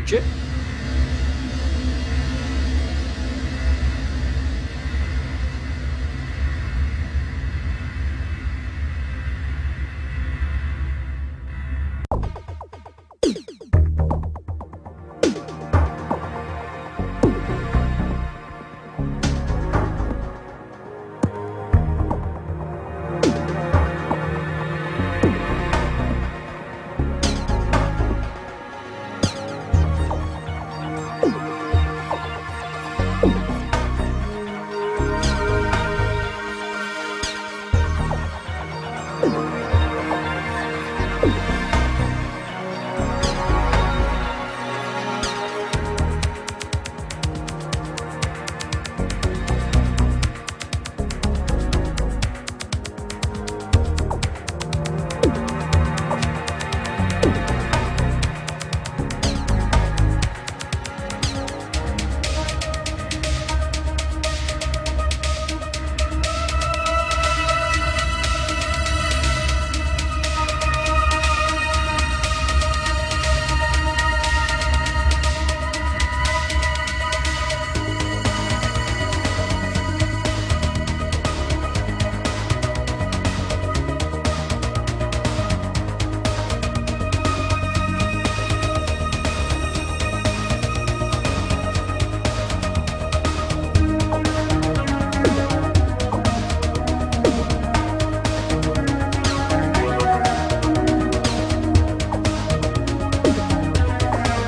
Check.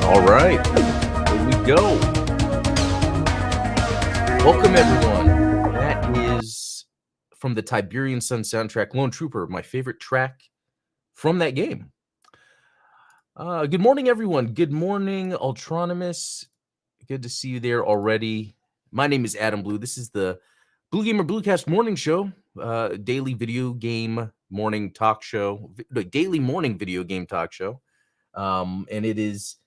All right, here we go. Welcome, everyone. That is from the Tiberian Sun soundtrack, Lone Trooper, my favorite track from that game. Good morning, everyone. Good morning, Ultronymous. Good to see you there already. My name is Adam Blue. This is the Blue Gamer Bluecast morning show, daily video game morning talk show, daily morning video game talk show. And it is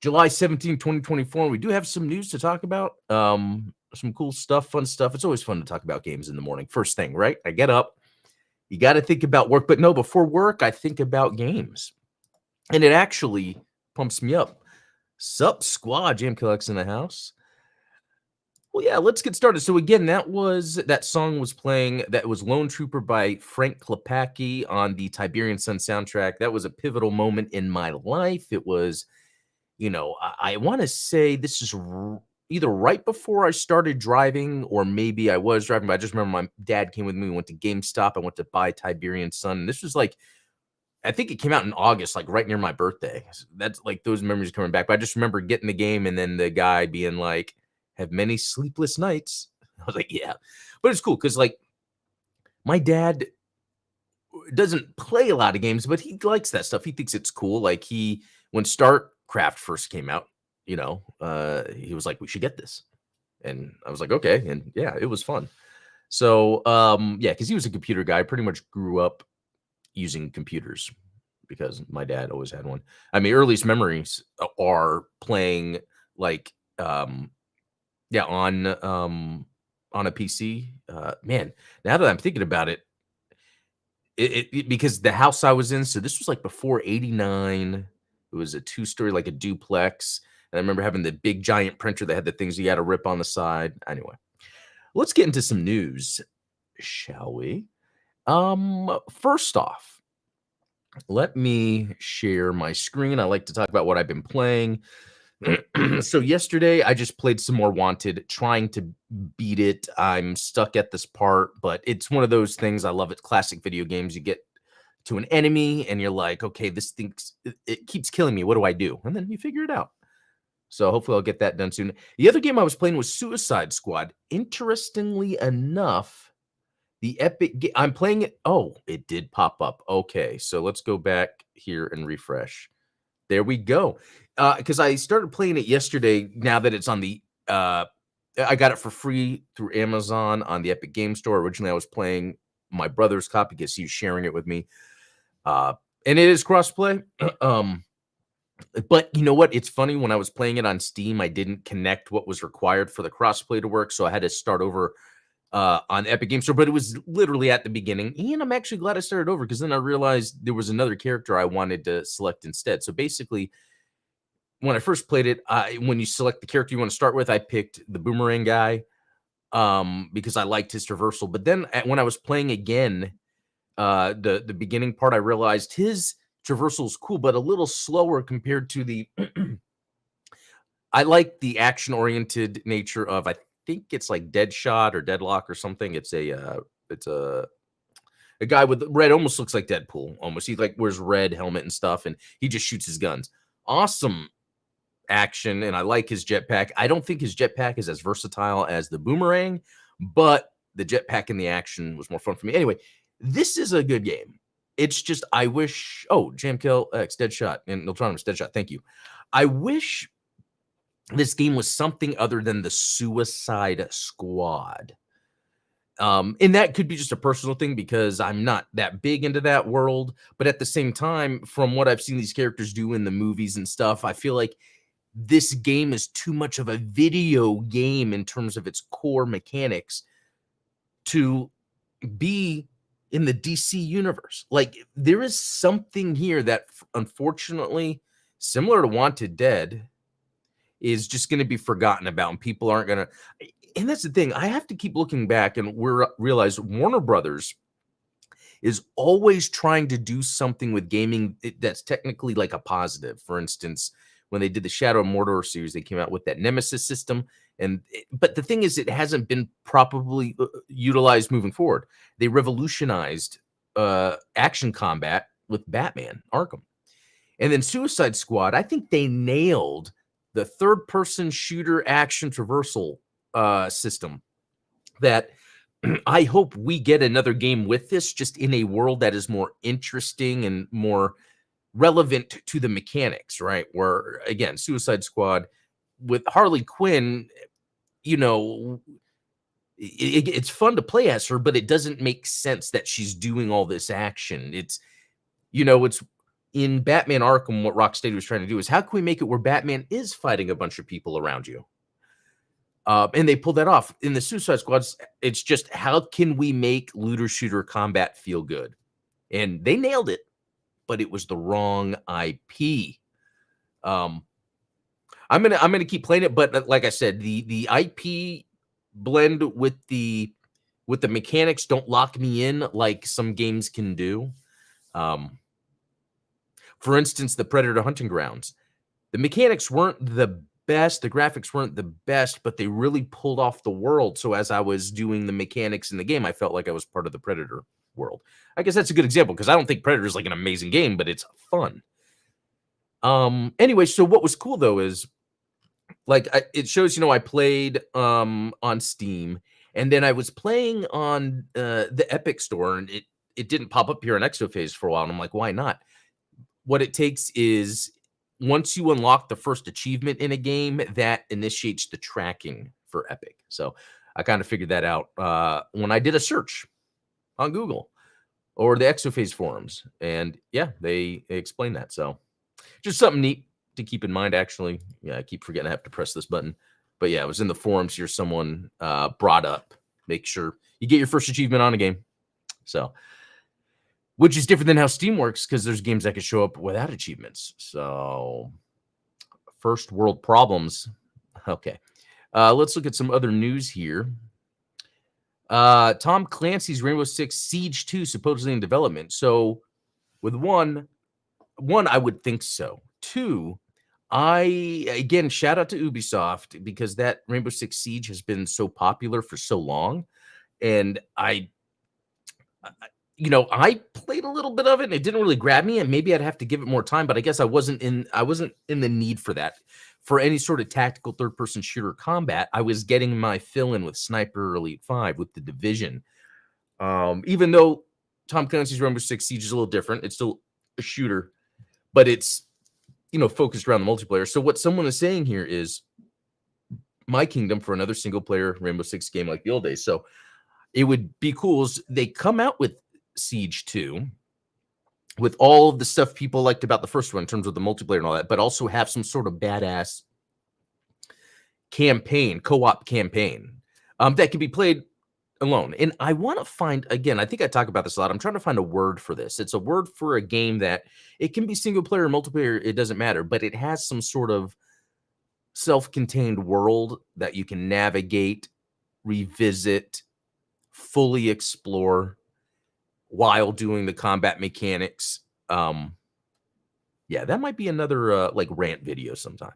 July 17, 2024. We do have some news to talk about. Some cool stuff, fun stuff. It's always fun to talk about games in the morning. First thing, right? I get up. You got to think about work. But no, before work, I think about games. And it actually pumps me up. Sup, squad? Jam Killex in the house. Well, yeah, let's get started. So again, that song was playing. That was Lone Trooper by Frank Klepacki on the Tiberian Sun soundtrack. That was a pivotal moment in my life. It was, I want to say this is either right before I started driving or maybe I was driving, but I just remember my dad came with me. We went to GameStop. I went to buy Tiberian Sun. And this was like, I think it came out in August, like right near my birthday. So that's like those memories coming back. But I just remember getting the game and then the guy being like, have many sleepless nights. I was like, yeah. But it's cool because like my dad doesn't play a lot of games, but he likes that stuff. He thinks it's cool. Like when StarCraft first came out, he was like, we should get this. And I was like, okay. And yeah, it was fun. So yeah, because he was a computer guy. I pretty much grew up using computers because my dad always had one. I mean, earliest memories are playing like on a PC. Man, now that I'm thinking about it, because the house I was in, so this was like before 89. It was a 2-story, like a duplex. And I remember having the big giant printer that had the things you had to rip on the side. Anyway, let's get into some news, shall we? First off, let me share my screen. I like to talk about what I've been playing. So yesterday I just played some more Wanted, trying to beat it. I'm stuck at this part, but it's one of those things. I love it. Classic video games. You get to an enemy and you're like, okay, this thing, it keeps killing me. What do I do? And then you figure it out. So hopefully I'll get that done soon. The other game I was playing was Suicide Squad. Interestingly enough, the Epic I'm playing it. Oh, it did pop up. Okay, so let's go back here and refresh. There we go. Because I started playing it yesterday. Now that it's on the, I got it for free through Amazon on the Epic Game Store. Originally, I was playing my brother's copy because he was sharing it with me. And it is crossplay. But you know what? It's funny. When I was playing it on Steam, I didn't connect what was required for the crossplay to work, so I had to start over on Epic Game Store. But it was literally at the beginning, and I'm actually glad I started over because then I realized there was another character I wanted to select instead. So basically, when I first played it, when you select the character you want to start with, I picked the boomerang guy because I liked his traversal. But then when I was playing again, the beginning part, I realized his traversal is cool, but a little slower compared to the. I like the action-oriented nature of, I think it's like Deadshot or Deadlock or something. It's a guy with red, almost looks like Deadpool. Almost, he like wears red helmet and stuff, and he just shoots his guns. Awesome action, and I like his jetpack. I don't think his jetpack is as versatile as the boomerang, but the jetpack in the action was more fun for me. Anyway, this is a good game. It's just I wish. Oh, Jamkill X Deadshot and Niltronus Deadshot. Thank you. I wish this game was something other than the Suicide Squad. And that could be just a personal thing because I'm not that big into that world. But at the same time, from what I've seen these characters do in the movies and stuff, I feel like this game is too much of a video game in terms of its core mechanics to be in the DC universe. Like, there is something here that, unfortunately, similar to Wanted Dead, is just going to be forgotten about, and people aren't going to. And that's the thing. I have to keep looking back and realize Warner Brothers is always trying to do something with gaming that's technically like a positive. For instance, when they did the Shadow of Mordor series, they came out with that Nemesis system. But the thing is, it hasn't been properly utilized moving forward. They revolutionized action combat with Batman Arkham. And then Suicide Squad, I think they nailed the third-person shooter action traversal system that I hope we get another game with this, just in a world that is more interesting and more relevant to the mechanics, right? Where, again, Suicide Squad with Harley Quinn, it's fun to play as her, but it doesn't make sense that she's doing all this action. It's in Batman Arkham, what Rocksteady was trying to do is, how can we make it where Batman is fighting a bunch of people around you? And they pulled that off. In the Suicide Squads, it's just, how can we make looter shooter combat feel good? And they nailed it, but it was the wrong IP. I'm gonna keep playing it, but like I said, the IP blend with the mechanics don't lock me in like some games can do. For instance, the Predator Hunting Grounds. The mechanics weren't the best, the graphics weren't the best, but they really pulled off the world. So as I was doing the mechanics in the game, I felt like I was part of the Predator world. I guess that's a good example because I don't think Predator is like an amazing game, but it's fun. Anyway, so what was cool though is, like, it shows, I played on Steam, and then I was playing on the Epic Store, and it didn't pop up here on Exophase for a while, and I'm like, why not? What it takes is, once you unlock the first achievement in a game, that initiates the tracking for Epic. So I kind of figured that out when I did a search on Google or the Exophase forums. And yeah, they explained that. So just something neat to keep in mind, actually. Yeah, I keep forgetting I have to press this button. But yeah, it was in the forums here. Someone brought up, make sure you get your first achievement on a game. So, which is different than how Steam works, because there's games that can show up without achievements. So, first world problems. Okay. Let's look at some other news here. Tom Clancy's Rainbow Six Siege 2 supposedly in development. So, with one, I would think so. Two, again, shout out to Ubisoft, because that Rainbow Six Siege has been so popular for so long. And I played a little bit of it and it didn't really grab me, and maybe I'd have to give it more time, but I guess I wasn't in the need for that. For any sort of tactical third-person shooter combat, I was getting my fill-in with Sniper Elite 5, with The Division. Even though Tom Clancy's Rainbow Six Siege is a little different, it's still a shooter, but it's, focused around the multiplayer. So what someone is saying here is My Kingdom for another single-player Rainbow Six game like the old days. So it would be cool as they come out with Siege 2 with all of the stuff people liked about the first one in terms of the multiplayer and all that, but also have some sort of badass campaign, co-op campaign that can be played alone. And I want to find, again, I think I talk about this a lot. I'm trying to find a word for this. It's a word for a game that it can be single player or multiplayer, it doesn't matter, but it has some sort of self-contained world that you can navigate, revisit, fully explore while doing the combat mechanics. Yeah, that might be another like rant video sometime.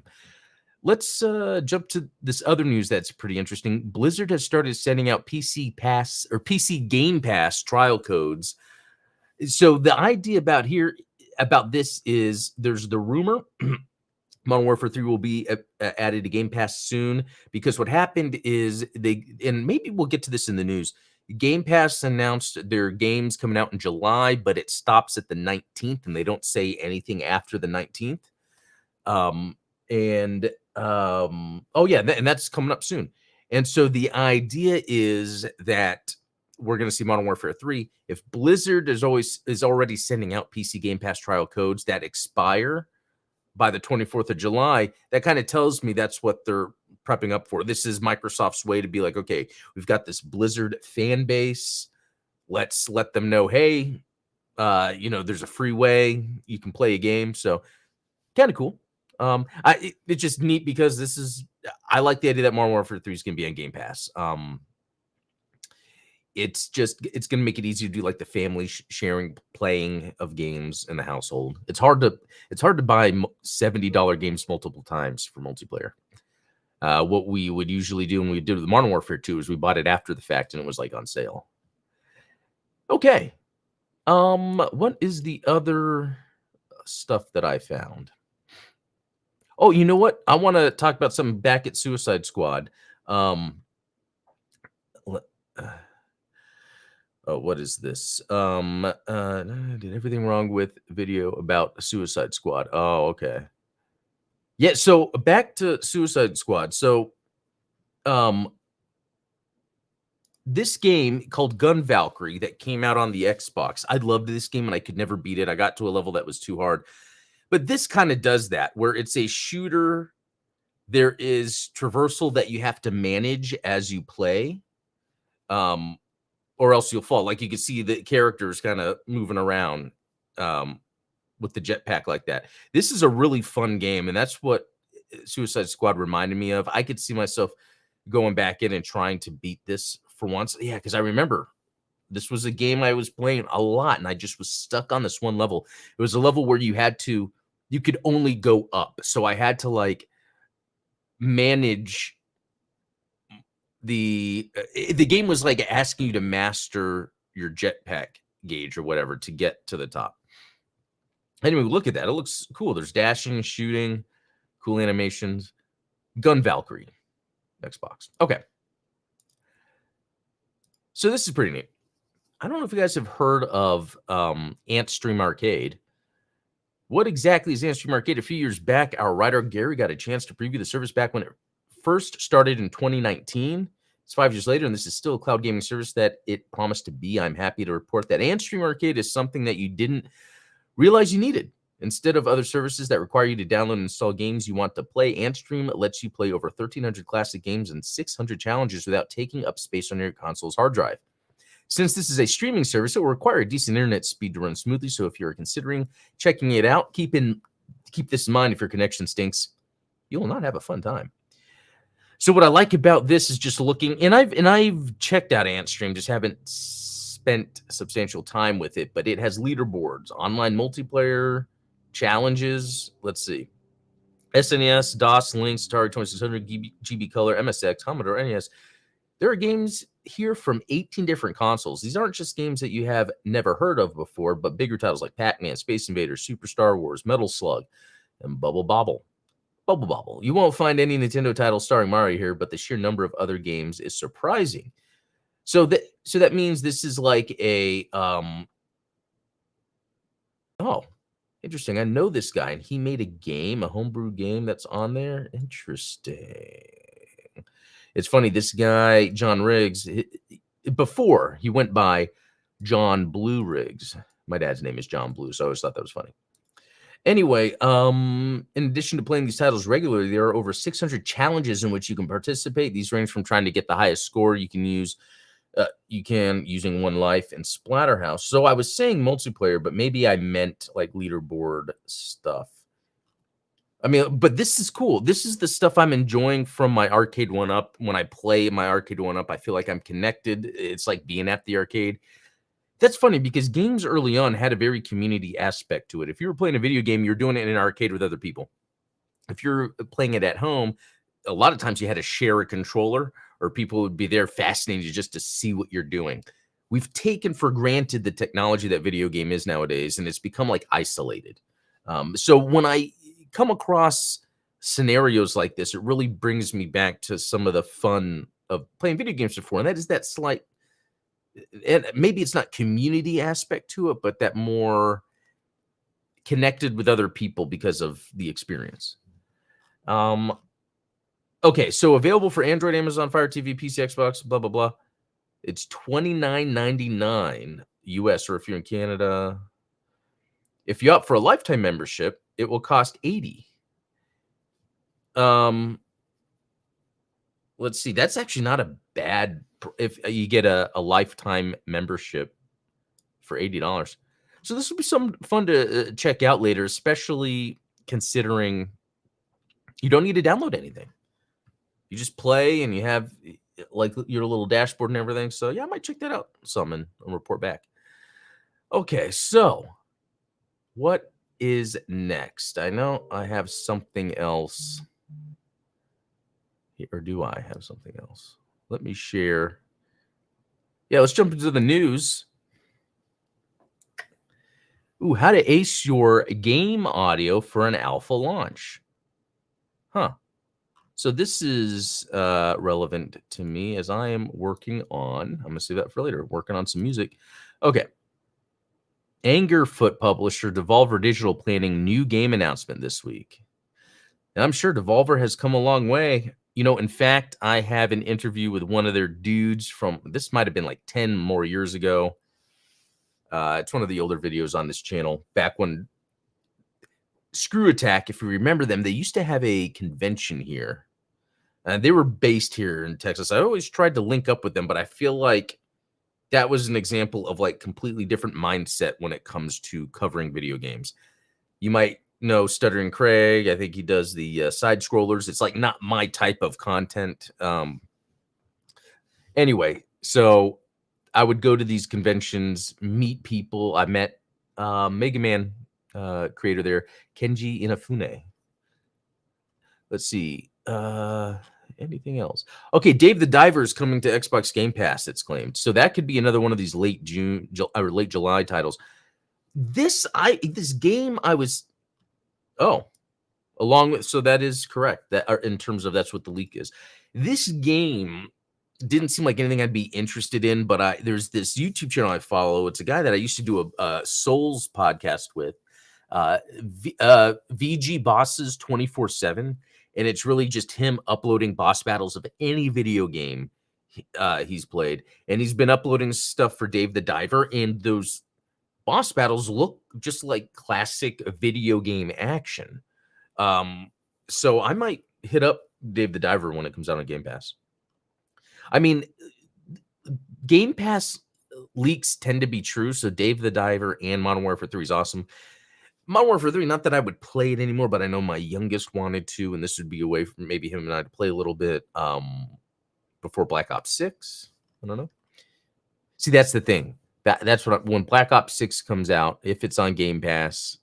Let's jump to this other news that's pretty interesting. Blizzard has started sending out PC Pass or PC Game Pass trial codes. So the idea about this is there's the rumor Modern Warfare 3 will be added to Game Pass soon, because what happened is and maybe we'll get to this in the news. Game Pass announced their games coming out in July, but it stops at the 19th, and they don't say anything after the 19th. Oh yeah, and that's coming up soon. And so the idea is that we're going to see Modern Warfare 3. If Blizzard is already sending out PC Game Pass trial codes that expire by the 24th of July, that kind of tells me that's what they're prepping up for. This is Microsoft's way to be like, okay, we've got this Blizzard fan base. Let's let them know, hey, there's a free way you can play a game. So kind of cool. It's just neat because I like the idea that Modern Warfare 3 is going to be on Game Pass. It's going to make it easier to do like the family sharing playing of games in the household. It's hard to buy $70 games multiple times for multiplayer. What we would usually do when we did the Modern Warfare 2 is we bought it after the fact and it was like on sale. Okay. What is the other stuff that I found? Oh, you know what? I want to talk about something back at Suicide Squad. What is this? Did everything wrong with video about Suicide Squad? Oh, okay. Yeah, so back to Suicide Squad. So, this game called Gun Valkyrie that came out on the Xbox. I loved this game and I could never beat it. I got to a level that was too hard. But this kind of does that, where it's a shooter. There is traversal that you have to manage as you play. Or else you'll fall. Like you can see the characters kind of moving around with the jetpack like that. This is a really fun game, and that's what Suicide Squad reminded me of. I could see myself going back in and trying to beat this for once. Yeah, because I remember this was a game I was playing a lot, and I just was stuck on this one level. It was a level where you could only go up. So I had to like manage the game was like asking you to master your jetpack gauge or whatever to get to the top. Anyway, look at that. It looks cool. There's dashing, shooting, cool animations. Gun Valkyrie, Xbox. Okay. So this is pretty neat. I don't know if you guys have heard of Antstream Arcade. What exactly is Antstream Arcade? A few years back, our writer Gary got a chance to preview the service back when it first started in 2019. It's 5 years later, and this is still a cloud gaming service that it promised to be. I'm happy to report that Antstream Arcade is something that you didn't realize you needed. Instead of other services that require you to download and install games you want to play, Antstream lets you play over 1,300 classic games and 600 challenges without taking up space on your console's hard drive. Since this is a streaming service, it will require a decent internet speed to run smoothly. So if you're considering checking it out, keep this in mind. If your connection stinks, you will not have a fun time. So what I like about this is just looking, and I've checked out Antstream, just haven't spent substantial time with it, but it has leaderboards, online multiplayer, challenges. Let's see. SNES, DOS, Lynx, Atari 2600, GB Color, MSX, Commodore, NES. There are games here from 18 different consoles. These aren't just games that you have never heard of before, but bigger titles like Pac-Man, Space Invaders, Super Star Wars, Metal Slug, and Bubble Bobble. You won't find any Nintendo titles starring Mario here, but the sheer number of other games is surprising. So that means this is like a interesting. I know this guy, and he made a homebrew game that's on there. Interesting. It's funny, this guy, John Riggs, before he went by John Blue Riggs. My dad's name is John Blue, so I always thought that was funny. Anyway, in addition to playing these titles regularly, there are over 600 challenges in which you can participate. These range from trying to get the highest score you can use You can using One Life and Splatterhouse. So I was saying multiplayer, but maybe I meant like leaderboard stuff. I mean, but this is cool. This is the stuff I'm enjoying from my arcade one up. When I play my arcade one up, I feel like I'm connected. It's like being at the arcade. That's funny because games early on had a very community aspect to it. If you were playing a video game, you're doing it in an arcade with other people. If you're playing it at home, a lot of times you had to share a controller or people would be there fascinated just to see what you're doing. We've taken for granted the technology that video game is nowadays, and it's become like isolated. So when I come across scenarios like this, it really brings me back to some of the fun of playing video games before, and that is that slight, and maybe it's not community aspect to it, but that more connected with other people because of the experience. Okay, so available for Android, Amazon Fire TV, PC, Xbox, blah, blah, blah. It's $29.99 US, or if you're in Canada. If you opt for a lifetime membership, it will cost $80. Let's see. That's actually not a bad if you get a lifetime membership for $80. So this will be some fun to check out later, especially considering you don't need to download anything. You just play and you have like your little dashboard and everything. So yeah, I might check that out some and report back. Okay, so what is next? I know I have something else. Or do I have something else? Let me share. Yeah, let's jump into the news. Ooh, how to ace your game audio for an alpha launch. Huh. So this is relevant to me as I am working on, I'm going to save that for later, working on some music. Okay. Angerfoot publisher Devolver Digital planning new game announcement this week. And I'm sure Devolver has come a long way. You know, in fact, I have an interview with one of their dudes from, this might have been like 10 more years ago. It's one of the older videos on this channel, back when Screw Attack, if you remember them, they used to have a convention here. They were based here in Texas. I always tried to link up with them, but I feel like that was an example of like completely different mindset when it comes to covering video games. You might know Stuttering Craig. I think he does the side scrollers. It's like not my type of content. Anyway, so I would go to these conventions, meet people. I met Mega Man creator there, Kenji Inafune. Let's see. Anything else? Okay, Dave the Diver is coming to Xbox Game Pass, it's claimed. So that could be another one of these late June or late July titles. This game I was along with, so that is correct. That in terms of that's what the leak is. This game didn't seem like anything I'd be interested in, but there's this YouTube channel I follow. It's a guy that I used to do a Souls podcast with, VG Bosses 24/7. And it's really just him uploading boss battles of any video game he's played. And he's been uploading stuff for Dave the Diver. And those boss battles look just like classic video game action. So I might hit up Dave the Diver when it comes out on Game Pass. I mean, Game Pass leaks tend to be true. So Dave the Diver and Modern Warfare 3 is awesome. Modern Warfare 3, not that I would play it anymore, but I know my youngest wanted to, and this would be a way for maybe him and I to play a little bit before Black Ops 6. I don't know. See, that's the thing. That's what when Black Ops 6 comes out, if it's on Game Pass,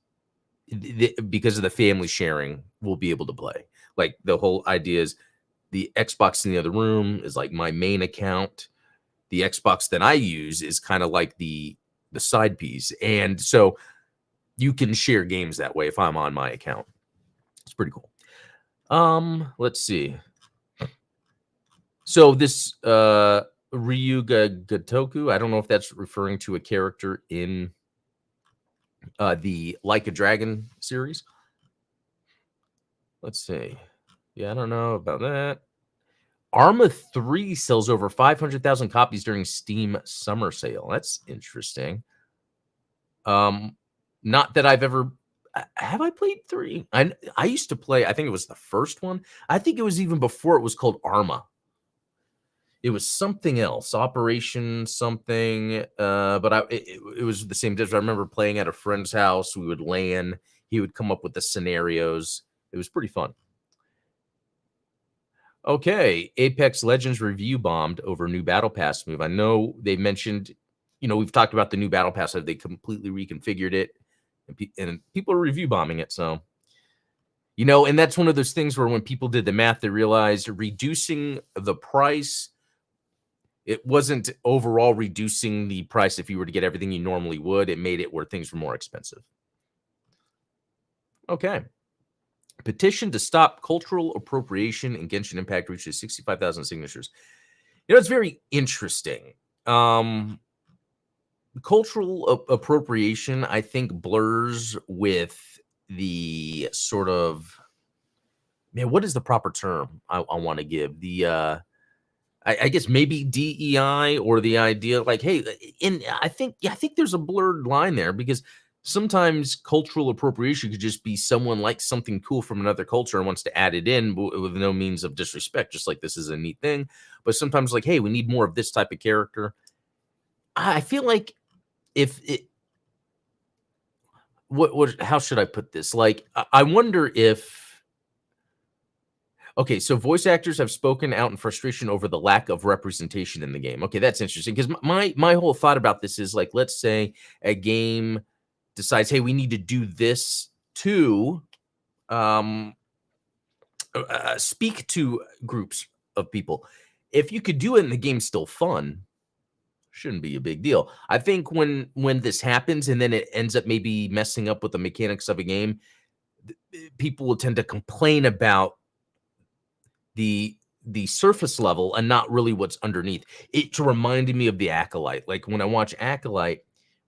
because of the family sharing, we'll be able to play. Like the whole idea is the Xbox in the other room is like my main account. The Xbox that I use is kind of like the side piece, and so you can share games that way if I'm on my account. It's pretty cool. Let's see. So this Ryuga Gotoku, I don't know if that's referring to a character in the Like a Dragon series. Let's see. Yeah, I don't know about that. Arma 3 sells over 500,000 copies during Steam summer sale. That's interesting. Not that I've ever have I played 3? I used to play, I think it was the first one. I think it was even before it was called Arma. It was something else, Operation something, but it was the same difference. I remember playing at a friend's house. We would LAN. He would come up with the scenarios. It was pretty fun. Okay, Apex Legends review bombed over new Battle Pass move. I know they mentioned, we've talked about the new Battle Pass, how they completely reconfigured it, and people are review bombing it. So, and that's one of those things where when people did the math, they realized reducing the price, it wasn't overall reducing the price if you were to get everything you normally would. It made it where things were more expensive. Okay. Petition to stop cultural appropriation in Genshin Impact reaches 65,000 signatures. It's very interesting. Cultural appropriation, I think, blurs with the sort of, man, what is the proper term I want to give? I guess maybe DEI, or the idea like, hey, I think there's a blurred line there, because sometimes cultural appropriation could just be someone likes something cool from another culture and wants to add it in with no means of disrespect, just like this is a neat thing. But sometimes like, hey, we need more of this type of character. I feel like if it, how should I put this? Like, I wonder if, okay, so voice actors have spoken out in frustration over the lack of representation in the game. Okay, that's interesting, because my whole thought about this is like, let's say a game decides, hey, we need to do this to speak to groups of people. If you could do it and the game's still fun, shouldn't be a big deal. I think when this happens and then it ends up maybe messing up with the mechanics of a game, people will tend to complain about the surface level and not really what's underneath. It reminded me of the Acolyte. Like when I watch Acolyte,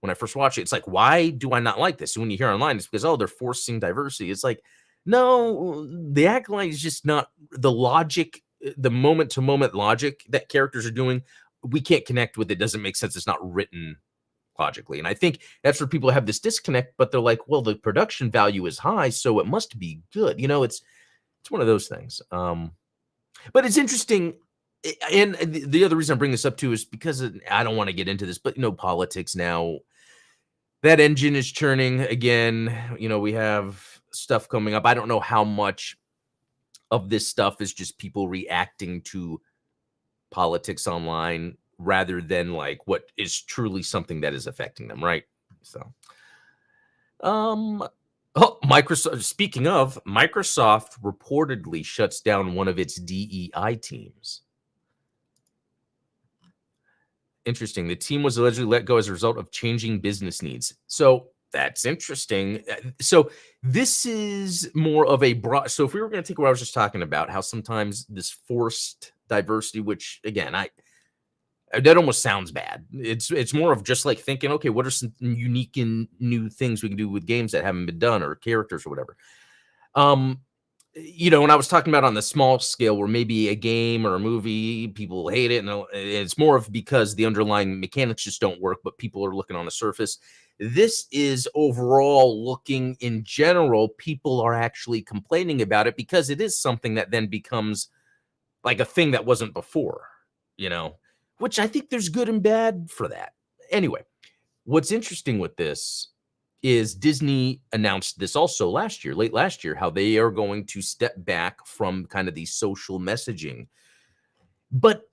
when I first watched it, it's like, why do I not like this? And when you hear online, it's because, oh, they're forcing diversity. It's like, no, the Acolyte is just not the logic, the moment to moment logic that characters are doing. We can't connect with it. Doesn't make sense. It's not written logically. And I think that's where people have this disconnect, but they're like, well, the production value is high, so it must be good. It's one of those things. But it's interesting, and the other reason I bring this up too is because I don't want to get into this, but politics now, that engine is churning again. We have stuff coming up. I don't know how much of this stuff is just people reacting to politics online rather than like what is truly something that is affecting them, right? So, Microsoft. Speaking of, Microsoft reportedly shuts down one of its DEI teams. Interesting. The team was allegedly let go as a result of changing business needs. So that's interesting. So this is more of a broad. So if we were going to take what I was just talking about, how sometimes this forced diversity, which again, that almost sounds bad. It's more of just like thinking, okay, what are some unique and new things we can do with games that haven't been done, or characters or whatever. When I was talking about on the small scale where maybe a game or a movie, people hate it, and it's more of because the underlying mechanics just don't work, but people are looking on the surface. This is overall looking in general, people are actually complaining about it because it is something that then becomes like a thing that wasn't before, which I think there's good and bad for that. Anyway, what's interesting with this is Disney announced this also late last year, how they are going to step back from kind of the social messaging. But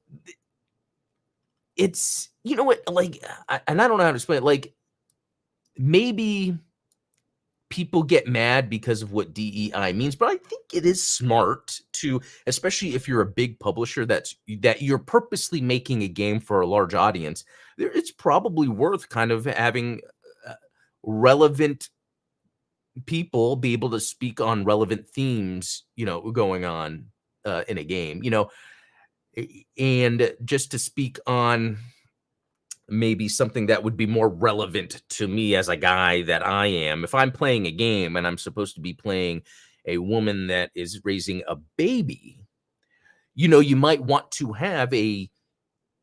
it's, like, and I don't know how to explain it. Like, maybe people get mad because of what DEI means, but I think it is smart to, especially if you're a big publisher that you're purposely making a game for a large audience, it's probably worth kind of having relevant people be able to speak on relevant themes, going on in a game, and just to speak on maybe something that would be more relevant to me as a guy that I am. If I'm playing a game and I'm supposed to be playing a woman that is raising a baby, you might want to have a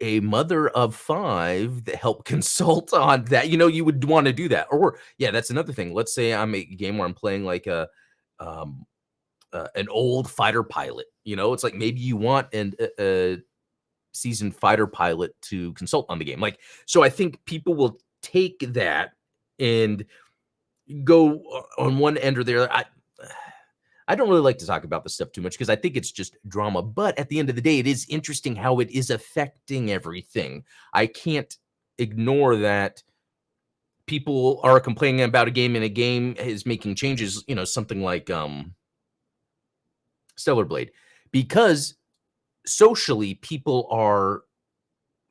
mother of 5 that help consult on that. You would want to do that. Or yeah, that's another thing. Let's say I'm a game where I'm playing like an old fighter pilot. It's like maybe you want seasoned fighter pilot to consult on the game. Like, so I think people will take that and go on one end or the other. I don't really like to talk about this stuff too much because I think it's just drama. But at the end of the day, it is interesting how it is affecting everything. I can't ignore that people are complaining about a game and a game is making changes, something like Stellar Blade, because socially people are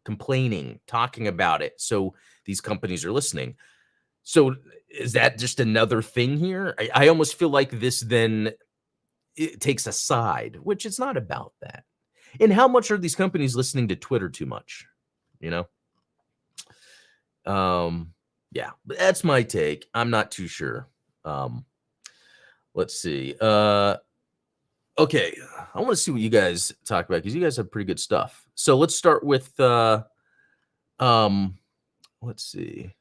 complaining, talking about it. So these companies are listening. So is that just another thing here? I almost feel like this then it takes a side, which it's not about that. And how much are these companies listening to Twitter too much? Yeah, but that's my take. I'm not too sure. Let's see. Okay, I want to see what you guys talk about because you guys have pretty good stuff. So let's start with let's see.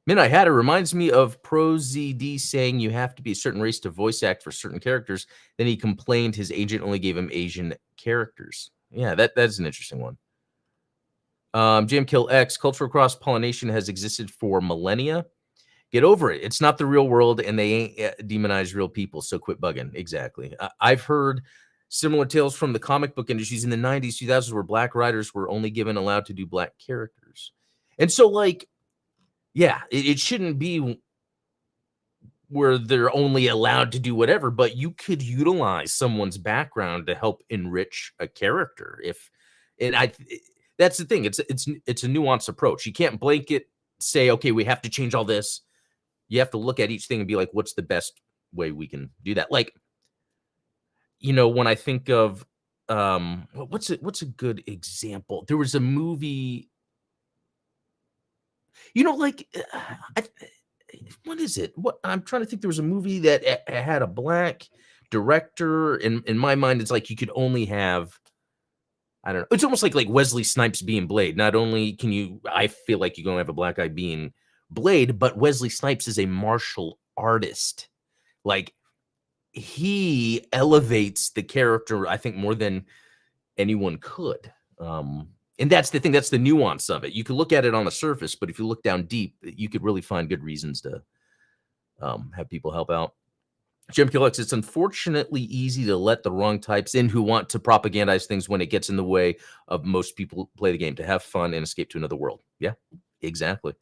Midnight Hatter reminds me of ProZD saying you have to be a certain race to voice act for certain characters. Then he complained his agent only gave him Asian characters. Yeah, that's an interesting one. Kill X, cultural cross-pollination has existed for millennia. Get over it. It's not the real world, and they ain't demonize real people, so quit bugging. Exactly. I've heard similar tales from the comic book industries in the 90s, 2000s, where black writers were only allowed to do black characters. And so, like, yeah, it shouldn't be where they're only allowed to do whatever, but you could utilize someone's background to help enrich a character. That's the thing. It's a nuanced approach. You can't blanket say, okay, we have to change all this. You have to look at each thing and be like, what's the best way we can do that? Like, when I think of what's a good example? There was a movie, like what is it? What I'm trying to think. There was a movie that had a black director. In my mind, it's like you could only have, I don't know. It's almost like Wesley Snipes being Blade. Not only I feel like you're going to have a black guy being Blade, but Wesley Snipes is a martial artist. Like, he elevates the character, I think, more than anyone could. And that's the thing. That's the nuance of it. You can look at it on the surface, but if you look down deep, you could really find good reasons to have people help out. Jim Killex, it's unfortunately easy to let the wrong types in who want to propagandize things when it gets in the way of most people play the game to have fun and escape to another world. Yeah, exactly.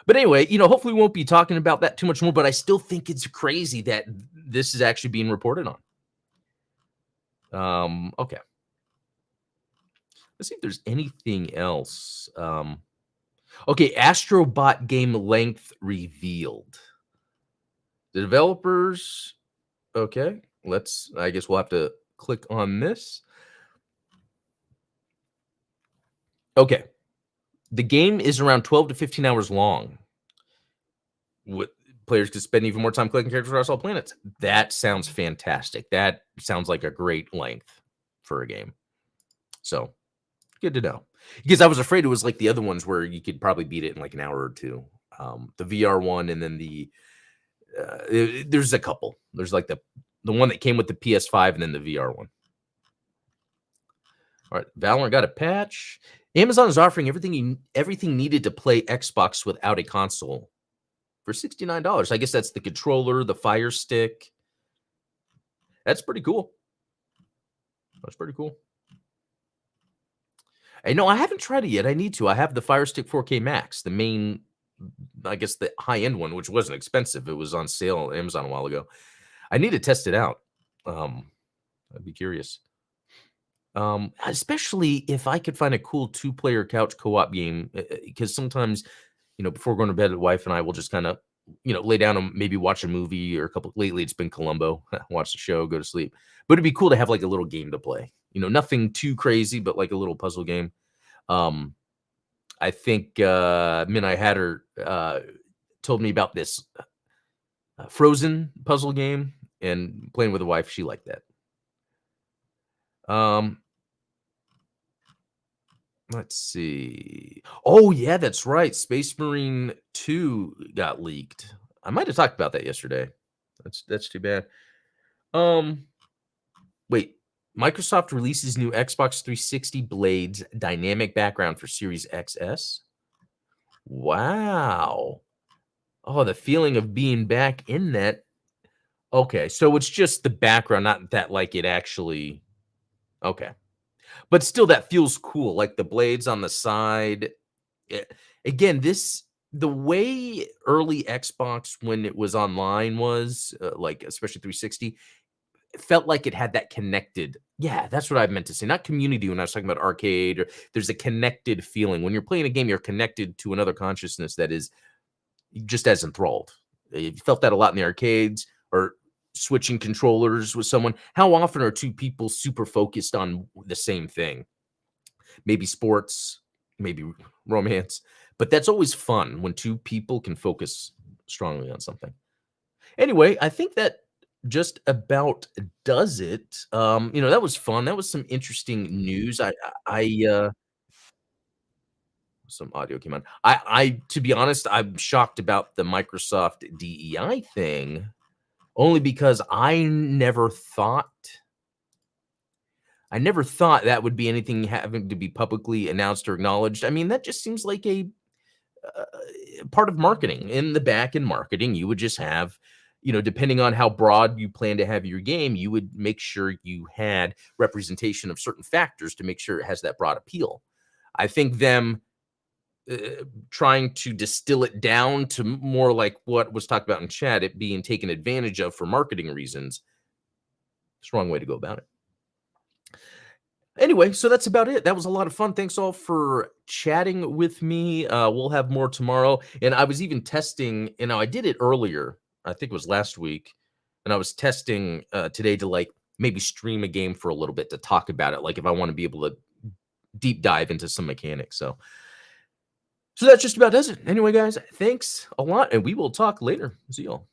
But anyway, hopefully we won't be talking about that too much more, but I still think it's crazy that this is actually being reported on. Okay. Let's see if there's anything else. Okay, Astrobot game length revealed. The developers, okay, I guess we'll have to click on this. Okay. The game is around 12 to 15 hours long. Players could spend even more time clicking characters across all planets. That sounds fantastic. That sounds like a great length for a game. So, good to know. Because I was afraid it was like the other ones where you could probably beat it in like an hour or two. The VR one, and then there's a couple. There's like the one that came with the PS5 and then the VR one. All right, Valorant got a patch. Amazon is offering everything needed to play Xbox without a console for $69. I guess that's the controller, the Fire Stick. That's pretty cool. That's pretty cool. I know I haven't tried it yet. I need to. I have the Fire Stick 4K Max, the main, I guess the high-end one, which wasn't expensive. It was on sale on Amazon a while ago. I need to test it out. I'd be curious. Especially if I could find a cool 2-player couch co-op game, because sometimes, before going to bed, the wife and I will just kind of, lay down and maybe watch a movie or lately it's been Columbo, watch the show, go to sleep. But it'd be cool to have like a little game to play, nothing too crazy, but like a little puzzle game. I think Midnight Hatter told me about this Frozen puzzle game, and playing with the wife, she liked that. Let's see. Oh, yeah, that's right. Space Marine 2 got leaked. I might have talked about that yesterday. That's too bad. Wait. Microsoft releases new Xbox 360 Blades dynamic background for Series XS. Wow. Oh, the feeling of being back in that. Okay, so it's just the background, not that like it actually. Okay. But still that feels cool, like the blades on the side. Eh, Again, the way early Xbox when it was online was, like, especially 360, it felt like it had that connected. Yeah, that's what I meant to say, not community when I was talking about arcade, or there's a connected feeling. When you're playing a game, you're connected to another consciousness that is just as enthralled. You felt that a lot in the arcades or switching controllers with someone. How often are two people super focused on the same thing? Maybe sports, maybe romance, but that's always fun when two people can focus strongly on something. Anyway, I think that just about does it. That was fun. That was some interesting news. Some audio came on. To be honest, I'm shocked about the Microsoft DEI thing, only because I never thought that would be anything having to be publicly announced or acknowledged. I mean, that just seems like a uh, part of marketing. In the back in marketing, you would just have, depending on how broad you plan to have your game, you would make sure you had representation of certain factors to make sure it has that broad appeal. I think them trying to distill it down to more like what was talked about in chat, it being taken advantage of for marketing reasons, it's the wrong way to go about it. Anyway, so that's about it. That was a lot of fun. Thanks all for chatting with me. We'll have more tomorrow. And I was even testing, I did it earlier. I think it was last week. And I was testing today to like maybe stream a game for a little bit to talk about it. Like if I want to be able to deep dive into some mechanics. So that's just about does it. Anyway, guys, thanks a lot. And we will talk later. See y'all.